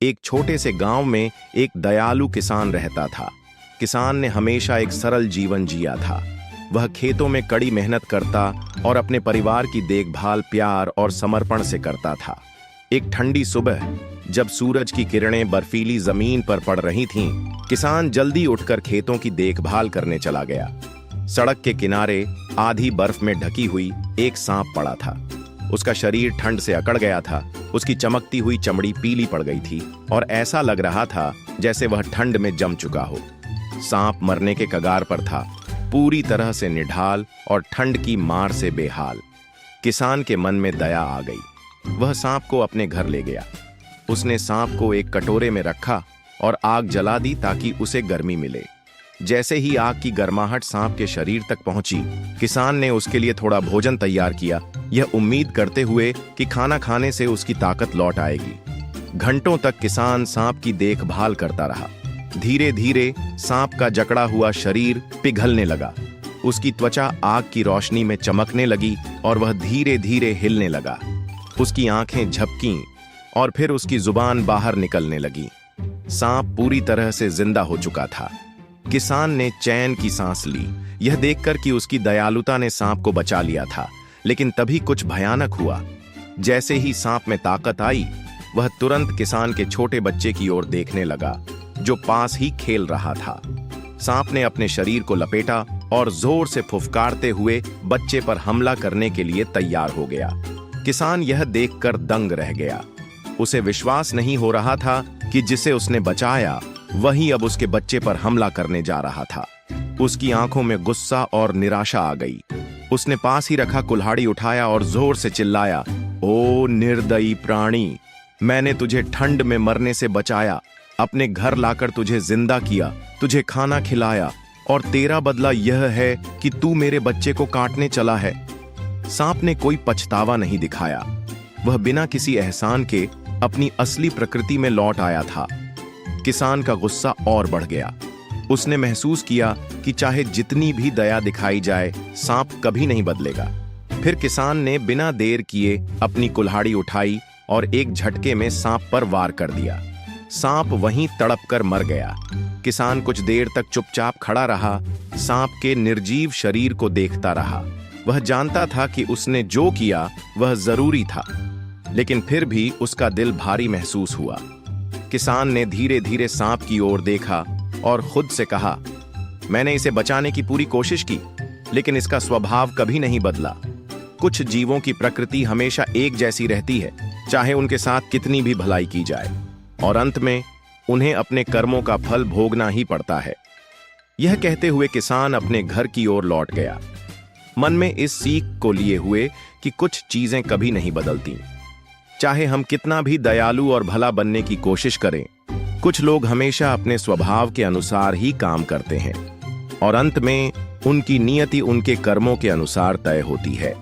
एक छोटे से गांव में एक दयालु किसान रहता था। किसान ने हमेशा एक सरल जीवन जिया था। वह खेतों में कड़ी मेहनत करता और अपने परिवार की देखभाल प्यार और समर्पण से करता था। एक ठंडी सुबह जब सूरज की किरणें बर्फीली जमीन पर पड़ रही थीं, किसान जल्दी उठकर खेतों की देखभाल करने चला गया। सड़क के किनारे आधी बर्फ में ढकी हुई एक सांप पड़ा था। उसका शरीर ठंड से अकड़ गया था। उसकी चमकती हुई चमड़ी पीली पड़ गई थी और ऐसा लग रहा था जैसे वह ठंड में जम चुका हो। सांप मरने के कगार पर था, पूरी तरह से निढाल और ठंड की मार से बेहाल। किसान के मन में दया आ गई। वह सांप को अपने घर ले गया। उसने सांप को एक कटोरे में रखा और आग जला दी ताकि उसे गर्मी मिले। जैसे ही आग की गर्माहट सांप के शरीर तक पहुंची, किसान ने उसके लिए थोड़ा भोजन तैयार किया, यह उम्मीद करते हुए कि खाना खाने से उसकी ताकत लौट आएगी। घंटों तक किसान सांप की देखभाल करता रहा। धीरे धीरे सांप का जकड़ा हुआ शरीर पिघलने लगा। उसकी त्वचा आग की रोशनी में चमकने लगी और वह धीरे धीरे हिलने लगा। उसकी आंखें झपकीं और फिर उसकी जुबान बाहर निकलने लगी। सांप पूरी तरह से जिंदा हो चुका था। किसान ने चैन की सांस ली, यह देखकर कि उसकी दयालुता ने सांप को बचा लिया था। लेकिन तभी कुछ भयानक हुआ। जैसे ही सांप में ताकत आई, वह तुरंत किसान के छोटे बच्चे की ओर देखने लगा, जो पास ही खेल रहा था। सांप ने अपने शरीर को लपेटा और जोर से फुफकारते हुए बच्चे पर हमला करने के लिए तैयार हो गया। किसान यह देखकर दंग रह गया। उसे विश्वास नहीं हो रहा था कि जिसे उसने बचाया वही अब उसके बच्चे पर हमला करने जा रहा था। उसकी आंखों में गुस्सा और निराशा आ गई। उसने पास ही रखा कुल्हाड़ी उठाया और जोर से चिल्लाया, ओ निर्दयी प्राणी, मैंने तुझे ठंड में मरने से बचाया, अपने घर लाकर तुझे जिंदा किया, तुझे खाना खिलाया और तेरा बदला यह है कि तू मेरे बच्चे को काटने चला है। सांप ने कोई पछतावा नहीं दिखाया। वह बिना किसी एहसान के अपनी असली प्रकृति में लौट आया था। किसान का गुस्सा और बढ़ गया। उसने महसूस किया कि चाहे जितनी भी दया दिखाई जाए, सांप कभी नहीं बदलेगा। फिर किसान ने बिना देर किए अपनी कुल्हाड़ी उठाई और एक झटके में सांप पर वार कर दिया। सांप वहीं तड़प कर मर गया। किसान कुछ देर तक चुपचाप खड़ा रहा, सांप के निर्जीव शरीर को देखता रहा। वह जानता था कि उसने जो किया वह जरूरी था, लेकिन फिर भी उसका दिल भारी महसूस हुआ। किसान ने धीरे धीरे सांप की ओर देखा और खुद से कहा, मैंने इसे बचाने की पूरी कोशिश की, लेकिन इसका स्वभाव कभी नहीं बदला। कुछ जीवों की प्रकृति हमेशा एक जैसी रहती है, चाहे उनके साथ कितनी भी भलाई की जाए, और अंत में उन्हें अपने कर्मों का फल भोगना ही पड़ता है। यह कहते हुए किसान अपने घर की ओर लौट गया, मन में इस सीख को लिए हुए कि कुछ चीजें कभी नहीं बदलती। चाहे हम कितना भी दयालु और भला बनने की कोशिश करें, कुछ लोग हमेशा अपने स्वभाव के अनुसार ही काम करते हैं और अंत में उनकी नियति उनके कर्मों के अनुसार तय होती है।